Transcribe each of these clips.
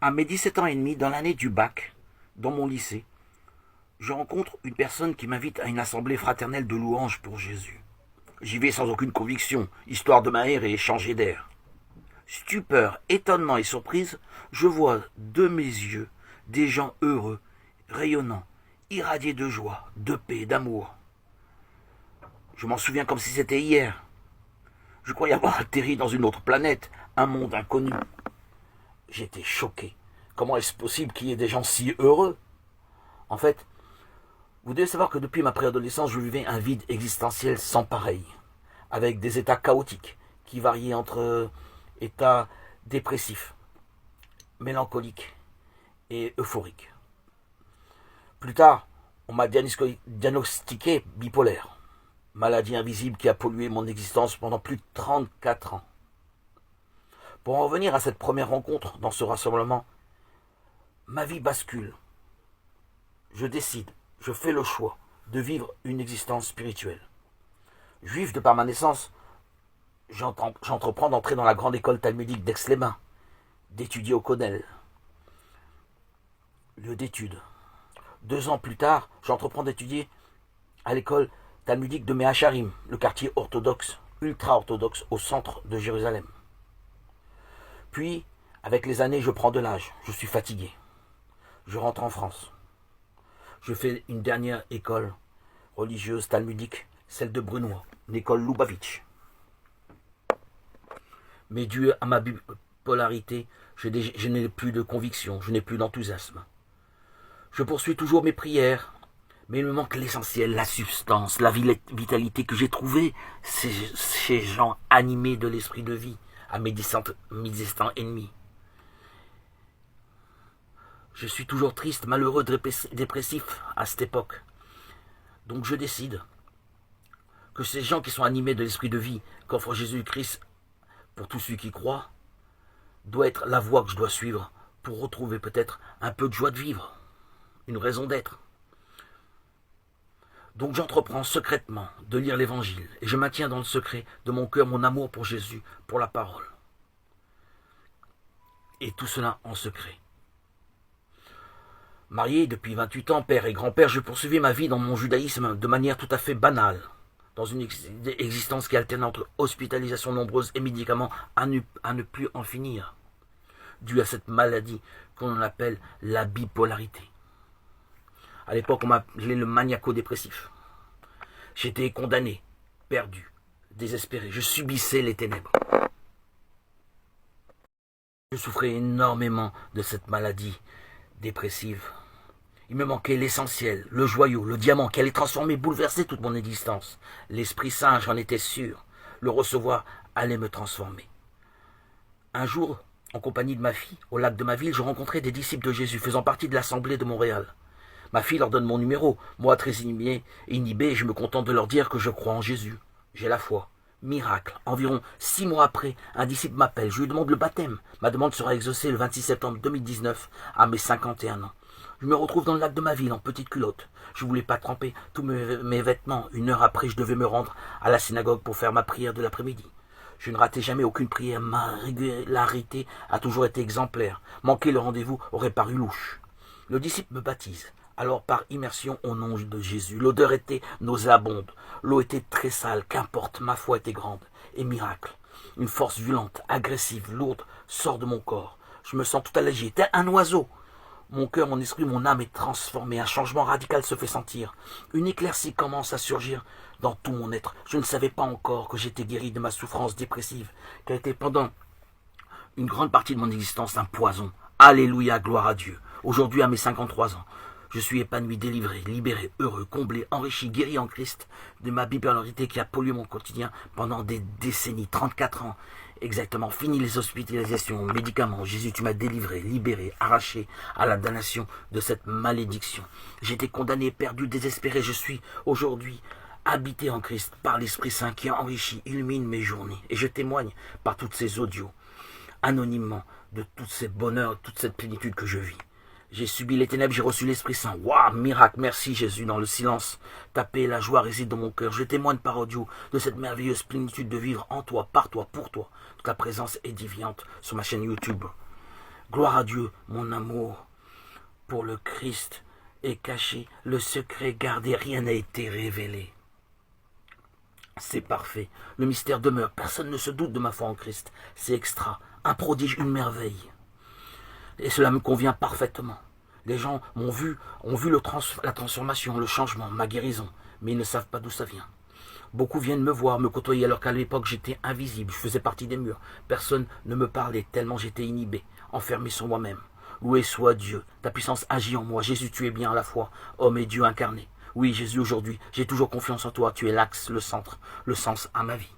À mes 17 ans et demi, dans l'année du bac, dans mon lycée, je rencontre une personne qui m'invite à une assemblée fraternelle de louanges pour Jésus. J'y vais sans aucune conviction, histoire de m'aérer et changer d'air. Stupeur, étonnement et surprise, je vois de mes yeux des gens heureux, rayonnants, irradiés de joie, de paix, d'amour. Je m'en souviens comme si c'était hier. Je croyais avoir atterri dans une autre planète, un monde inconnu. J'étais choqué. Comment est-ce possible qu'il y ait des gens si heureux? En fait, vous devez savoir que depuis ma préadolescence, je vivais un vide existentiel sans pareil, avec des états chaotiques qui variaient entre états dépressifs, mélancoliques et euphoriques. Plus tard, on m'a diagnostiqué bipolaire, maladie invisible qui a pollué mon existence pendant plus de 34 ans. Pour en revenir à cette première rencontre dans ce rassemblement, ma vie bascule. Je décide, je fais le choix de vivre une existence spirituelle. Juif de par ma naissance, j'entreprends d'entrer dans la grande école talmudique d'Aix-les-Bains, d'étudier au Codel, lieu d'études. 2 ans plus tard, j'entreprends d'étudier à l'école talmudique de Mehacharim, le quartier orthodoxe, ultra-orthodoxe au centre de Jérusalem. Puis, avec les années, je prends de l'âge, je suis fatigué. Je rentre en France. Je fais une dernière école religieuse talmudique, celle de Brunois, une école Lubavitch. Mais dû à ma bipolarité, je n'ai plus de conviction, je n'ai plus d'enthousiasme. Je poursuis toujours mes prières, mais il me manque l'essentiel, la substance, la vitalité que j'ai trouvée ces gens animés de l'esprit de vie à mes 17 ans et demi. Je suis toujours triste, malheureux, dépressif à cette époque. Donc je décide que ces gens qui sont animés de l'esprit de vie qu'offre Jésus-Christ pour tous ceux qui croient, doit être la voie que je dois suivre pour retrouver peut-être un peu de joie de vivre, une raison d'être. Donc j'entreprends secrètement de lire l'Évangile et je maintiens dans le secret de mon cœur mon amour pour Jésus, pour la parole. Et tout cela en secret. Marié depuis 28 ans, père et grand-père, je poursuivais ma vie dans mon judaïsme de manière tout à fait banale, dans une existence qui alterne entre hospitalisations nombreuses et médicaments à ne plus en finir, dû à cette maladie qu'on appelle la bipolarité. À l'époque, on m'appelait le maniaco-dépressif. J'étais condamné, perdu, désespéré. Je subissais les ténèbres. Je souffrais énormément de cette maladie dépressive. Il me manquait l'essentiel, le joyau, le diamant qui allait transformer, bouleverser toute mon existence. L'Esprit Saint, j'en étais sûr. Le recevoir allait me transformer. Un jour, en compagnie de ma fille, au lac de ma ville, je rencontrais des disciples de Jésus faisant partie de l'Assemblée de Montréal. Ma fille leur donne mon numéro. Moi, très inhibé, je me contente de leur dire que je crois en Jésus. J'ai la foi. Miracle. Environ 6 mois après, un disciple m'appelle. Je lui demande le baptême. Ma demande sera exaucée le 26 septembre 2019, à mes 51 ans. Je me retrouve dans le lac de ma ville, en petite culotte. Je voulais pas tremper tous mes vêtements. 1 heure après, je devais me rendre à la synagogue pour faire ma prière de l'après-midi. Je ne ratais jamais aucune prière. Ma régularité a toujours été exemplaire. Manquer le rendez-vous aurait paru louche. Le disciple me baptise. Alors par immersion au nom de Jésus. L'odeur était nauséabonde. L'eau était très sale. Qu'importe, ma foi était grande. Et miracle. Une force violente, agressive, lourde sort de mon corps. Je me sens tout allégé. Tel un oiseau. Mon cœur, mon esprit, mon âme est transformé. Un changement radical se fait sentir. Une éclaircie commence à surgir dans tout mon être. Je ne savais pas encore que j'étais guéri de ma souffrance dépressive, qui a été pendant une grande partie de mon existence un poison. Alléluia, gloire à Dieu. Aujourd'hui, à mes 53 ans, je suis épanoui, délivré, libéré, heureux, comblé, enrichi, guéri en Christ de ma bipolarité qui a pollué mon quotidien pendant des décennies, 34 ans. Exactement, fini les hospitalisations, médicaments. Jésus, tu m'as délivré, libéré, arraché à la damnation de cette malédiction. J'étais condamné, perdu, désespéré. Je suis aujourd'hui habité en Christ par l'Esprit Saint qui enrichit, illumine mes journées. Et je témoigne par toutes ces audios, anonymement, de tous ces bonheurs, toute cette plénitude que je vis. J'ai subi les ténèbres, j'ai reçu l'Esprit Saint. Waouh, miracle, merci Jésus, dans le silence. Ta paix et la joie résident dans mon cœur. Je témoigne par audio de cette merveilleuse plénitude de vivre en toi, par toi, pour toi. Ta présence édifiante sur ma chaîne YouTube. Gloire à Dieu, mon amour pour le Christ est caché, le secret gardé, rien n'a été révélé. C'est parfait, le mystère demeure, personne ne se doute de ma foi en Christ. C'est extra, un prodige, une merveille. Et cela me convient parfaitement. Les gens ont vu la transformation, le changement, ma guérison, mais ils ne savent pas d'où ça vient. Beaucoup viennent me voir, me côtoyer, alors qu'à l'époque j'étais invisible, je faisais partie des murs. Personne ne me parlait tellement j'étais inhibé, enfermé sur moi-même. Loué soit Dieu, ta puissance agit en moi. Jésus, tu es bien à la fois homme et Dieu incarné. Oui, Jésus, aujourd'hui, j'ai toujours confiance en toi. Tu es l'axe, le centre, le sens à ma vie.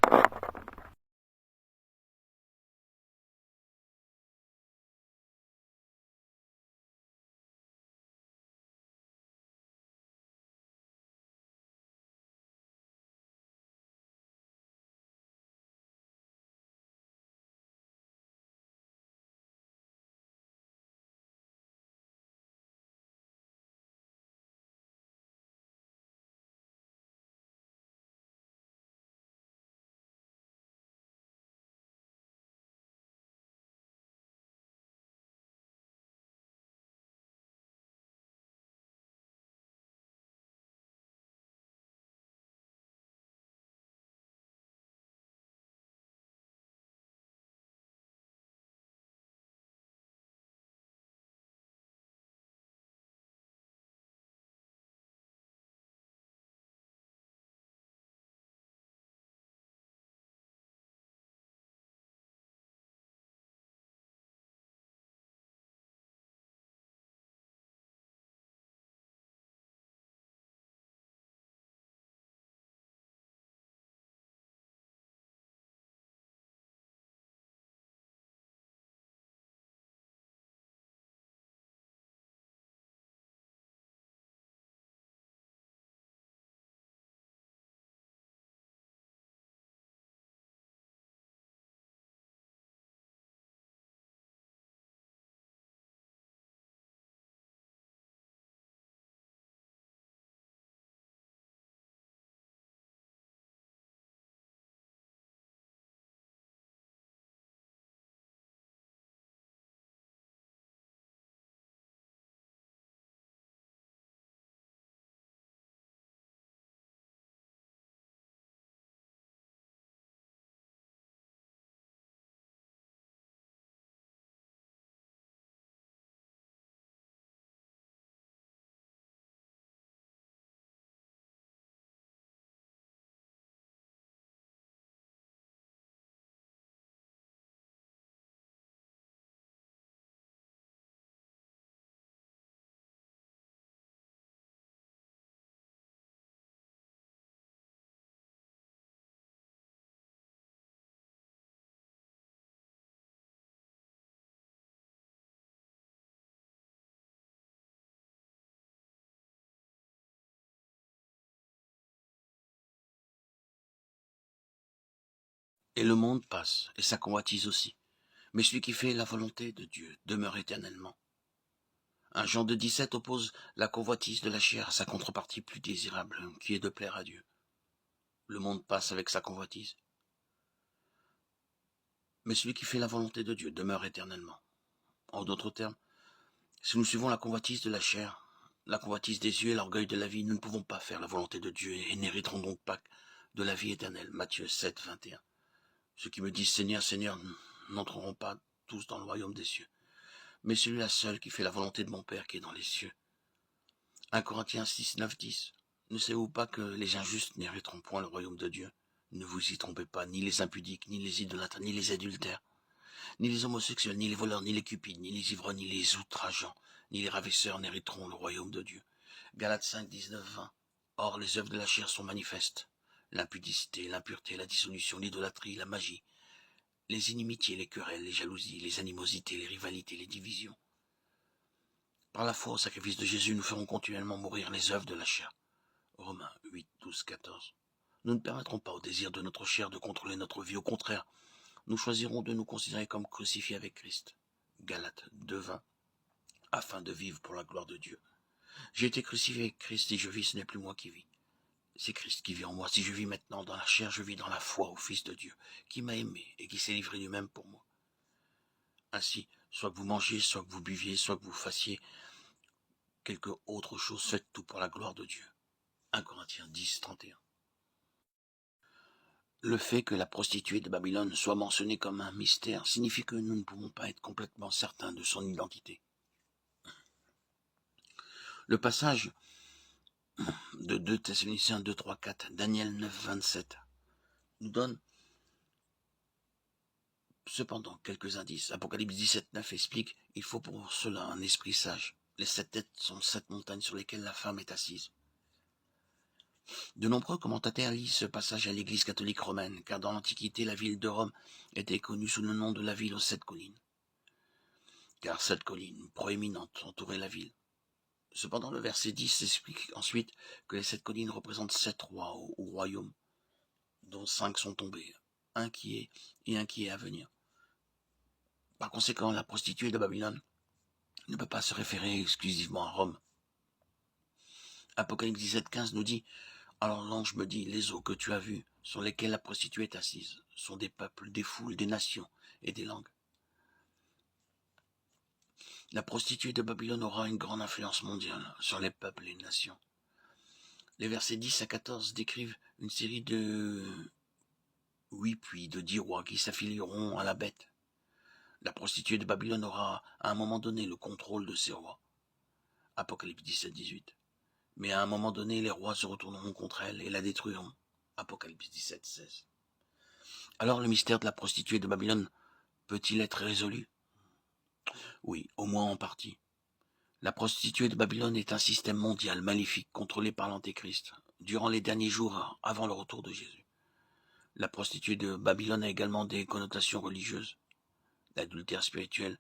Et le monde passe, et sa convoitise aussi. Mais celui qui fait la volonté de Dieu demeure éternellement. Un Jean de 17 oppose la convoitise de la chair à sa contrepartie plus désirable, qui est de plaire à Dieu. Le monde passe avec sa convoitise. Mais celui qui fait la volonté de Dieu demeure éternellement. En d'autres termes, si nous suivons la convoitise de la chair, la convoitise des yeux et l'orgueil de la vie, nous ne pouvons pas faire la volonté de Dieu et n'hériterons donc pas de la vie éternelle. Matthieu 7, 21. Ceux qui me disent Seigneur, Seigneur n'entreront pas tous dans le royaume des cieux, mais celui-là seul qui fait la volonté de mon Père qui est dans les cieux. 1 Corinthiens 6, 9, 10. Ne savez-vous pas que les injustes n'hériteront point le royaume de Dieu? Ne vous y trompez pas, ni les impudiques, ni les idolâtres, ni les adultères, ni les homosexuels, ni les voleurs, ni les cupides, ni les ivrognes, ni les outrageants, ni les ravisseurs n'hériteront le royaume de Dieu. Galates 5, 19, 20. Or, les œuvres de la chair sont manifestes. L'impudicité, l'impureté, la dissolution, l'idolâtrie, la magie, les inimitiés, les querelles, les jalousies, les animosités, les rivalités, les divisions. Par la foi au sacrifice de Jésus, nous ferons continuellement mourir les œuvres de la chair. Romains 8, 12, 14. Nous ne permettrons pas au désir de notre chair de contrôler notre vie. Au contraire, nous choisirons de nous considérer comme crucifiés avec Christ. Galates 2, 20. Afin de vivre pour la gloire de Dieu. J'ai été crucifié avec Christ, si je vis, ce n'est plus moi qui vis. C'est Christ qui vit en moi. Si je vis maintenant dans la chair, je vis dans la foi au Fils de Dieu, qui m'a aimé et qui s'est livré lui-même pour moi. Ainsi, soit que vous mangiez, soit que vous buviez, soit que vous fassiez quelque autre chose, faites tout pour la gloire de Dieu. 1 Corinthiens 10, 31. Le fait que la prostituée de Babylone soit mentionnée comme un mystère signifie que nous ne pouvons pas être complètement certains de son identité. Le passage de 2 Thessaloniciens 2, 3, 4, Daniel 9, 27 nous donne cependant quelques indices. Apocalypse 17, 9 explique: il faut pour cela un esprit sage. Les 7 têtes sont 7 montagnes sur lesquelles la femme est assise. De nombreux commentateurs lisent ce passage à l'Église catholique romaine, car dans l'Antiquité, la ville de Rome était connue sous le nom de la ville aux 7 collines, car 7 collines proéminentes entouraient la ville. Cependant, le verset 10 explique ensuite que les 7 collines représentent 7 rois ou royaumes, dont 5 sont tombés, un qui est et un qui est à venir. Par conséquent, la prostituée de Babylone ne peut pas se référer exclusivement à Rome. Apocalypse 17, 15 nous dit: alors l'ange me dit: les eaux que tu as vues, sur lesquelles la prostituée est assise, sont des peuples, des foules, des nations et des langues. La prostituée de Babylone aura une grande influence mondiale sur les peuples et les nations. Les versets 10 à 14 décrivent une série de 8 puis de 10 rois qui s'affilieront à la bête. La prostituée de Babylone aura à un moment donné le contrôle de ces rois. Apocalypse 17, 18. Mais à un moment donné, les rois se retourneront contre elle et la détruiront. Apocalypse 17, 16. Alors le mystère de la prostituée de Babylone peut-il être résolu? Oui, au moins en partie. La prostituée de Babylone est un système mondial maléfique contrôlé par l'Antéchrist durant les derniers jours avant le retour de Jésus. La prostituée de Babylone a également des connotations religieuses. L'adultère spirituel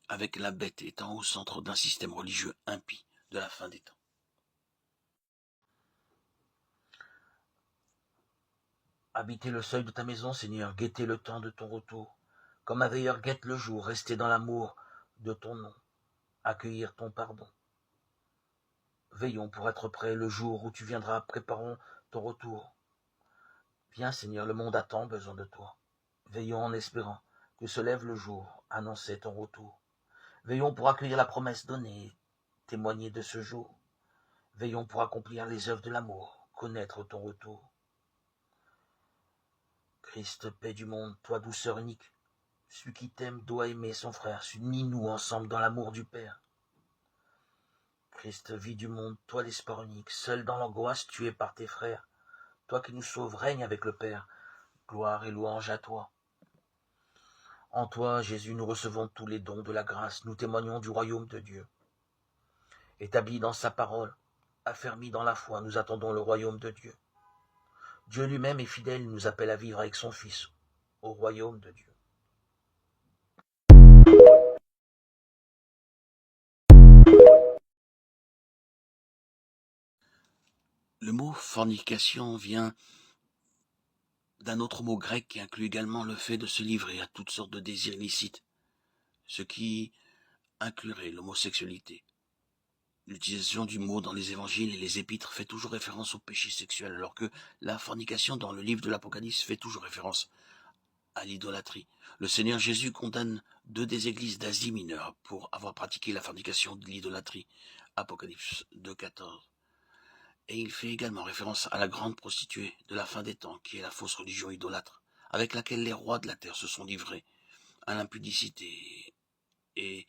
avec la bête étant au centre d'un système religieux impie de la fin des temps. Habitez le seuil de ta maison, Seigneur, guettez le temps de ton retour. Comme un veilleur guette le jour, restez dans l'amour de ton nom, accueillir ton pardon. Veillons pour être prêts le jour où tu viendras, préparons ton retour. Viens, Seigneur, le monde attend, besoin de toi. Veillons en espérant que se lève le jour, annoncer ton retour. Veillons pour accueillir la promesse donnée, témoigner de ce jour. Veillons pour accomplir les œuvres de l'amour, connaître ton retour. Christ, paix du monde, toi douceur unique, celui qui t'aime doit aimer son frère, unis-nous ensemble dans l'amour du Père. Christ, vie du monde, toi l'espoir unique, seul dans l'angoisse tué par tes frères, toi qui nous sauves, règne avec le Père, gloire et louange à toi. En toi, Jésus, nous recevons tous les dons de la grâce, nous témoignons du royaume de Dieu. Établis dans sa parole, affermis dans la foi, nous attendons le royaume de Dieu. Dieu lui-même est fidèle, il nous appelle à vivre avec son Fils au royaume de Dieu. Le mot fornication vient d'un autre mot grec qui inclut également le fait de se livrer à toutes sortes de désirs illicites, ce qui inclurait l'homosexualité. L'utilisation du mot dans les évangiles et les épîtres fait toujours référence au péché sexuel, alors que la fornication dans le livre de l'Apocalypse fait toujours référence à l'idolâtrie. Le Seigneur Jésus condamne 2 des églises d'Asie mineure pour avoir pratiqué la fornication de l'idolâtrie. Apocalypse 2, 14. Et il fait également référence à la grande prostituée de la fin des temps, qui est la fausse religion idolâtre, avec laquelle les rois de la terre se sont livrés à l'impudicité et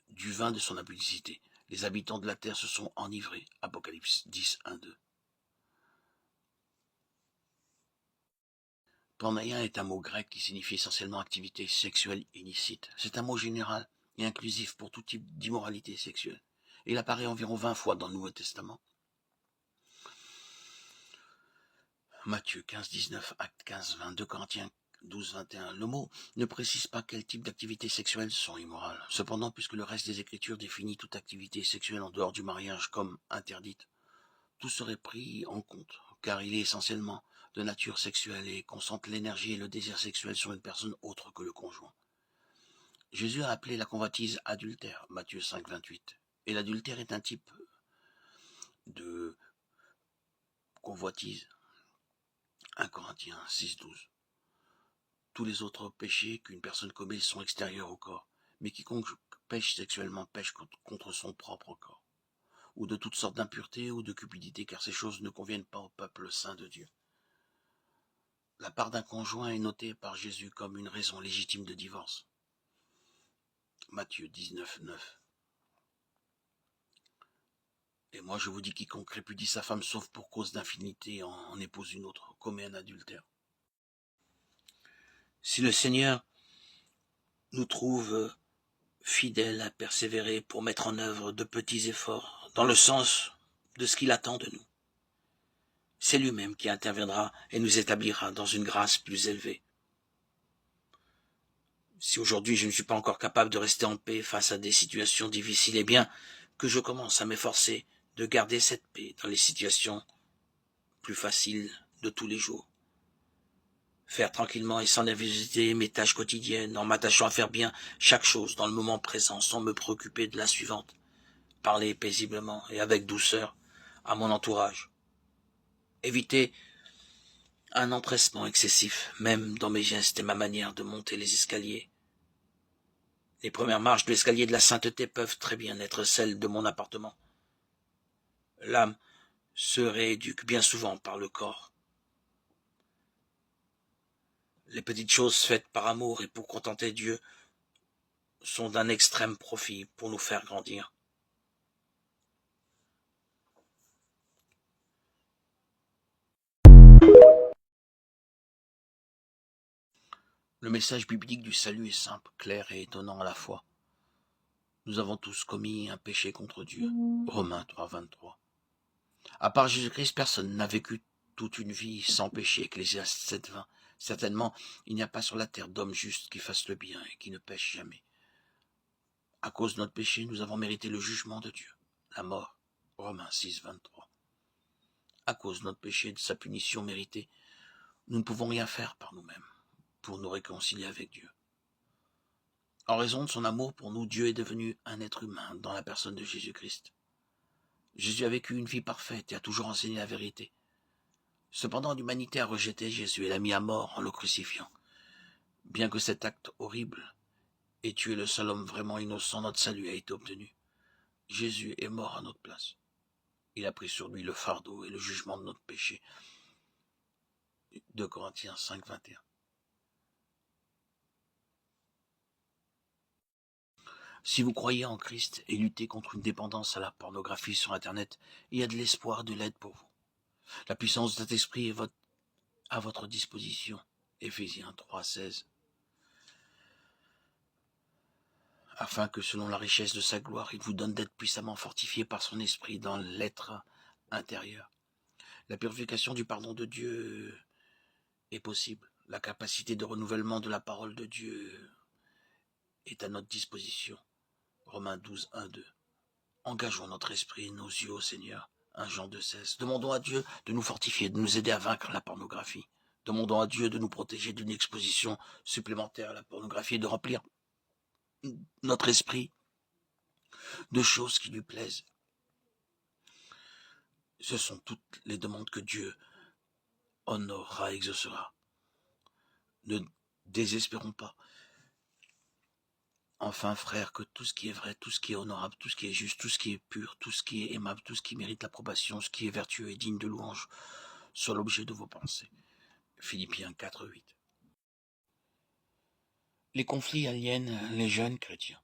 du vin de son impudicité. Les habitants de la terre se sont enivrés. Apocalypse 10, 1, 2. Porneia est un mot grec qui signifie essentiellement activité sexuelle illicite. C'est un mot général et inclusif pour tout type d'immoralité sexuelle. Il apparaît environ 20 fois dans le Nouveau Testament. Matthieu 15, 19, Actes 15, 22, Corinthiens 12, 21. Le mot ne précise pas quel type d'activités sexuelles sont immorales. Cependant, puisque le reste des Écritures définit toute activité sexuelle en dehors du mariage comme interdite, tout serait pris en compte, car il est essentiellement de nature sexuelle et concentre l'énergie et le désir sexuel sur une personne autre que le conjoint. Jésus a appelé la convoitise adultère, Matthieu 5, 28. Et l'adultère est un type de convoitise, 1 Corinthiens 6, 12. Tous les autres péchés qu'une personne commet sont extérieurs au corps, Mais quiconque pêche sexuellement pêche contre son propre corps, ou de toutes sortes d'impuretés ou de cupidité, car ces choses ne conviennent pas au peuple saint de Dieu. La part d'un conjoint est notée par Jésus comme une raison légitime de divorce. Matthieu 19, 9. Et moi je vous dis, quiconque répudie sa femme sauf pour cause d'infidélité en épouse une autre, commet un adultère. Si le Seigneur nous trouve fidèles à persévérer pour mettre en œuvre de petits efforts dans le sens de ce qu'il attend de nous, c'est lui-même qui interviendra et nous établira dans une grâce plus élevée. Si aujourd'hui je ne suis pas encore capable de rester en paix face à des situations difficiles, eh bien que je commence à m'efforcer de garder cette paix dans les situations plus faciles de tous les jours. Faire tranquillement et sans nervosité mes tâches quotidiennes, en m'attachant à faire bien chaque chose dans le moment présent, sans me préoccuper de la suivante. Parler paisiblement et avec douceur à mon entourage. Éviter un empressement excessif, même dans mes gestes et ma manière de monter les escaliers. Les premières marches de l'escalier de la sainteté peuvent très bien être celles de mon appartement. L'âme se rééduque bien souvent par le corps. Les petites choses faites par amour et pour contenter Dieu sont d'un extrême profit pour nous faire grandir. Le message biblique du salut est simple, clair et étonnant à la fois. Nous avons tous commis un péché contre Dieu. Romains 3, 23. À part Jésus-Christ, personne n'a vécu toute une vie sans péché. Ecclésiaste 7, 20. Certainement, il n'y a pas sur la terre d'homme juste qui fasse le bien et qui ne pêche jamais. À cause de notre péché, nous avons mérité le jugement de Dieu, la mort. Romains 6, 23. À cause de notre péché et de sa punition méritée, nous ne pouvons rien faire par nous-mêmes pour nous réconcilier avec Dieu. En raison de son amour pour nous, Dieu est devenu un être humain dans la personne de Jésus-Christ. Jésus a vécu une vie parfaite et a toujours enseigné la vérité. Cependant, l'humanité a rejeté Jésus et l'a mis à mort en le crucifiant. Bien que cet acte horrible ait tué le seul homme vraiment innocent, notre salut a été obtenu. Jésus est mort à notre place. Il a pris sur lui le fardeau et le jugement de notre péché. 2 Corinthiens 5, 21. Si vous croyez en Christ et luttez contre une dépendance à la pornographie sur Internet, il y a de l'espoir, de l'aide pour vous. La puissance de cet esprit est à votre disposition. Éphésiens 3, 16. Afin que, selon la richesse de sa gloire, il vous donne d'être puissamment fortifié par son esprit dans l'être intérieur. La purification du pardon de Dieu est possible. La capacité de renouvellement de la parole de Dieu est à notre disposition. Romains 12, 1, 2. Engageons notre esprit et nos yeux au Seigneur. 1 Jean 2, 16. Demandons à Dieu de nous fortifier, de nous aider à vaincre la pornographie. Demandons à Dieu de nous protéger d'une exposition supplémentaire à la pornographie et de remplir notre esprit de choses qui lui plaisent. Ce sont toutes les demandes que Dieu honorera, exaucera. Ne désespérons pas. Enfin, frères, que tout ce qui est vrai, tout ce qui est honorable, tout ce qui est juste, tout ce qui est pur, tout ce qui est aimable, tout ce qui mérite l'approbation, ce qui est vertueux et digne de louange, soit l'objet de vos pensées. Philippiens 4, 8. Les conflits aliènent les jeunes chrétiens.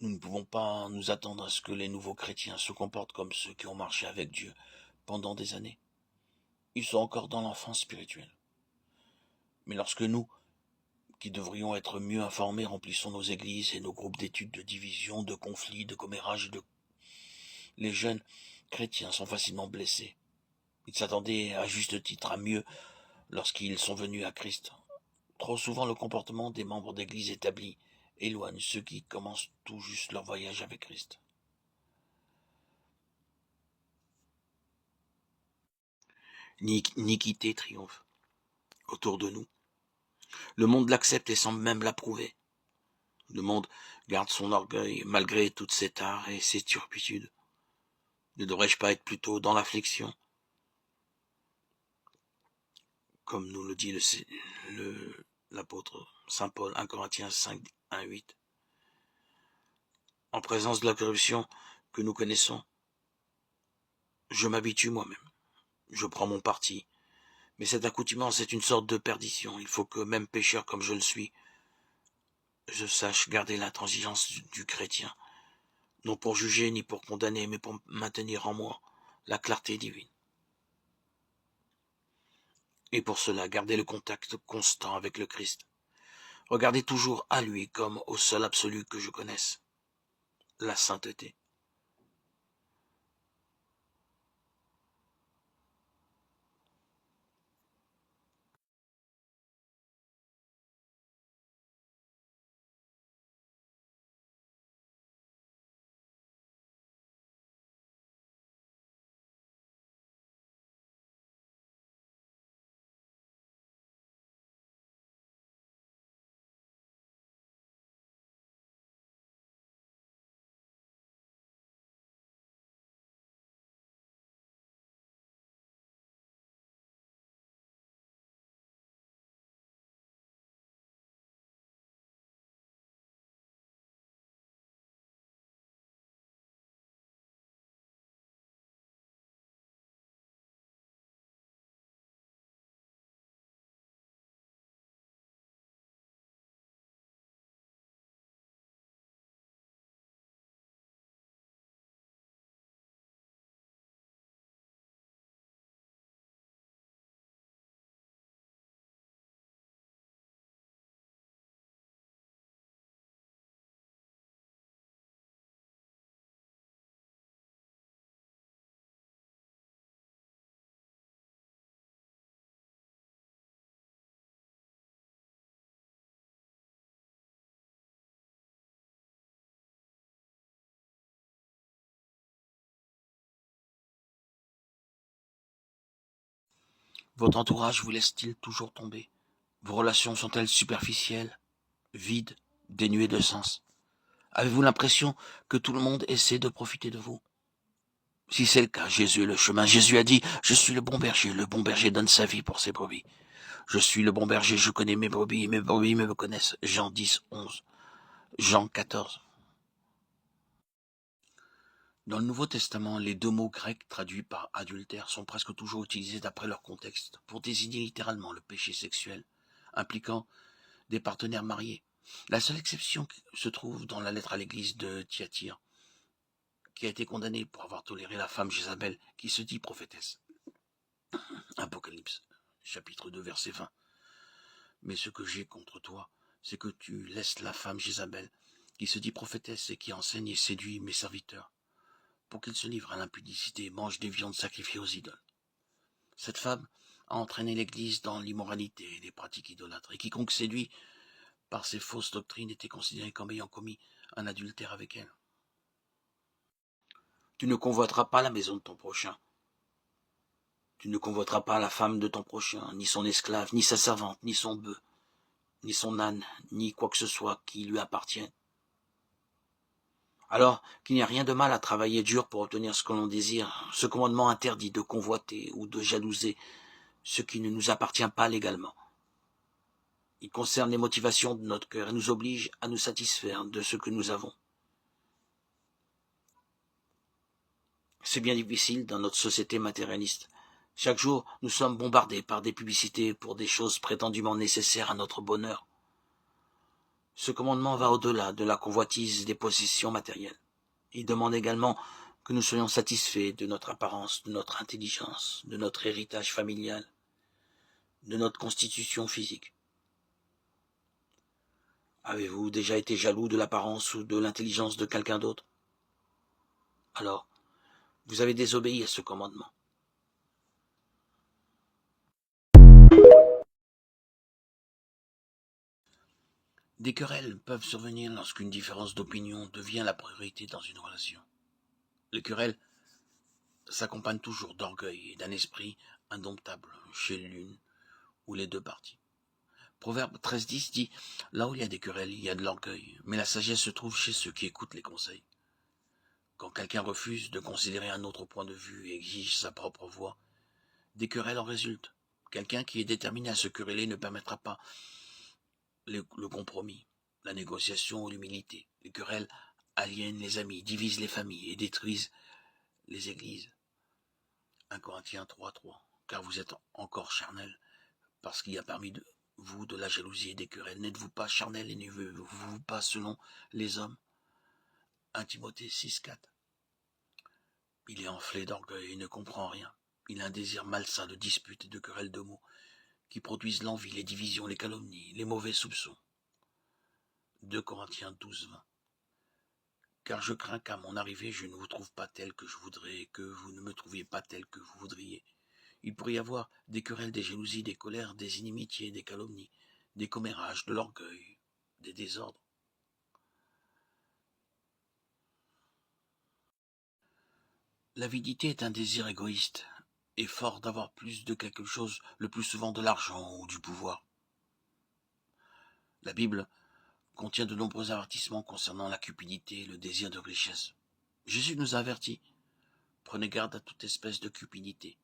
Nous ne pouvons pas nous attendre à ce que les nouveaux chrétiens se comportent comme ceux qui ont marché avec Dieu pendant des années. Ils sont encore dans l'enfance spirituelle. Mais lorsque nous, qui devrions être mieux informés, remplissons nos églises et nos groupes d'études de division, de conflits, de commérages, les jeunes chrétiens sont facilement blessés. Ils s'attendaient à juste titre à mieux lorsqu'ils sont venus à Christ. Trop souvent, le comportement des membres d'église établis éloigne ceux qui commencent tout juste leur voyage avec Christ. L'iniquité triomphe autour de nous. Le monde l'accepte et semble même l'approuver. Le monde garde son orgueil malgré toutes ses tares et ses turpitudes. Ne devrais-je pas être plutôt dans l'affliction, comme nous le dit l'apôtre Saint Paul, 1 Corinthiens 5, 1, 8. en présence de la corruption que nous connaissons, je m'habitue moi-même. Je prends mon parti. Mais cette accoutumance est une sorte de perdition. Il faut que, même pécheur comme je le suis, je sache garder l'intransigeance du chrétien, non pour juger ni pour condamner, mais pour maintenir en moi la clarté divine. Et pour cela, garder le contact constant avec le Christ. Regardez toujours à lui comme au seul absolu que je connaisse, la sainteté. Votre entourage vous laisse-t-il toujours tomber? Vos relations sont-elles superficielles, vides, dénuées de sens? Avez-vous l'impression que tout le monde essaie de profiter de vous? Si c'est le cas, Jésus est le chemin. Jésus a dit, je suis le bon berger donne sa vie pour ses brebis. Je suis le bon berger, je connais mes brebis me connaissent. Jean 10, 11. Jean 14. Dans le Nouveau Testament, les deux mots grecs traduits par adultère sont presque toujours utilisés d'après leur contexte pour désigner littéralement le péché sexuel, impliquant des partenaires mariés. La seule exception se trouve dans la lettre à l'église de Thyatire, qui a été condamnée pour avoir toléré la femme Jézabel, qui se dit prophétesse. Apocalypse, chapitre 2, verset 20. Mais ce que j'ai contre toi, c'est que tu laisses la femme Jézabel, qui se dit prophétesse et qui enseigne et séduit mes serviteurs, pour qu'ils se livrent à l'impudicité et mangent des viandes sacrifiées aux idoles. Cette femme a entraîné l'Église dans l'immoralité et les pratiques idolâtres, et quiconque séduit par ses fausses doctrines était considéré comme ayant commis un adultère avec elle. Tu ne convoiteras pas la maison de ton prochain. Tu ne convoiteras pas la femme de ton prochain, ni son esclave, ni sa servante, ni son bœuf, ni son âne, ni quoi que ce soit qui lui appartienne. Alors qu'il n'y a rien de mal à travailler dur pour obtenir ce que l'on désire, ce commandement interdit de convoiter ou de jalouser ce qui ne nous appartient pas légalement. Il concerne les motivations de notre cœur et nous oblige à nous satisfaire de ce que nous avons. C'est bien difficile dans notre société matérialiste. Chaque jour, nous sommes bombardés par des publicités pour des choses prétendument nécessaires à notre bonheur. Ce commandement va au-delà de la convoitise des possessions matérielles. Il demande également que nous soyons satisfaits de notre apparence, de notre intelligence, de notre héritage familial, de notre constitution physique. Avez-vous déjà été jaloux de l'apparence ou de l'intelligence de quelqu'un d'autre? Alors, vous avez désobéi à ce commandement. Des querelles peuvent survenir lorsqu'une différence d'opinion devient la priorité dans une relation. Les querelles s'accompagnent toujours d'orgueil et d'un esprit indomptable chez l'une ou les deux parties. Proverbe 13.10 dit « Là où il y a des querelles, il y a de l'orgueil, mais la sagesse se trouve chez ceux qui écoutent les conseils. » Quand quelqu'un refuse de considérer un autre point de vue et exige sa propre voix, des querelles en résultent. Quelqu'un qui est déterminé à se quereller ne permettra pas le compromis, la négociation ou l'humilité. Les querelles aliènent les amis, divisent les familles et détruisent les églises. 1 Corinthiens 3:3. Car vous êtes encore charnels, parce qu'il y a parmi vous de la jalousie et des querelles. N'êtes-vous pas charnels et ne vivez-vous pas selon les hommes? 1 Timothée 6:4. Il est enflé d'orgueil et ne comprend rien. Il a un désir malsain de disputes et de querelles de mots, qui produisent l'envie, les divisions, les calomnies, les mauvais soupçons. 2 Corinthiens 12:20. Car je crains qu'à mon arrivée, je ne vous trouve pas tel que je voudrais, et que vous ne me trouviez pas tel que vous voudriez. Il pourrait y avoir des querelles, des jalousies, des colères, des inimitiés, des calomnies, des commérages, de l'orgueil, des désordres. L'avidité est un désir égoïste, et fort d'avoir plus de quelque chose, le plus souvent de l'argent ou du pouvoir. La Bible contient de nombreux avertissements concernant la cupidité et le désir de richesse. Jésus nous avertit: prenez garde à toute espèce de cupidité.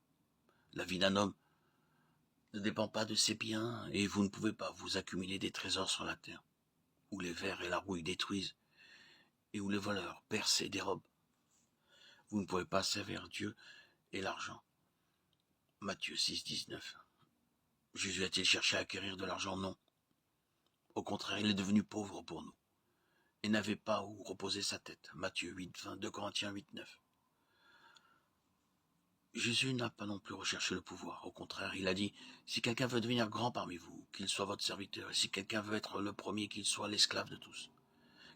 La vie d'un homme ne dépend pas de ses biens, et vous ne pouvez pas vous accumuler des trésors sur la terre, où les vers et la rouille détruisent, et où les voleurs percent et dérobent. Vous ne pouvez pas servir Dieu et l'argent. Matthieu 6:19. Jésus a-t-il cherché à acquérir de l'argent? Non. Au contraire, il est devenu pauvre pour nous, et n'avait pas où reposer sa tête. Matthieu 8:20, 2 Corinthiens 8:9. Jésus n'a pas non plus recherché le pouvoir. Au contraire, il a dit: si quelqu'un veut devenir grand parmi vous, qu'il soit votre serviteur, et si quelqu'un veut être le premier, qu'il soit l'esclave de tous.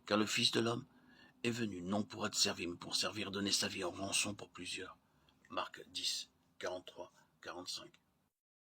Car le Fils de l'homme est venu non pour être servi, mais pour servir, donner sa vie en rançon pour plusieurs. Marc 10, 43, 45.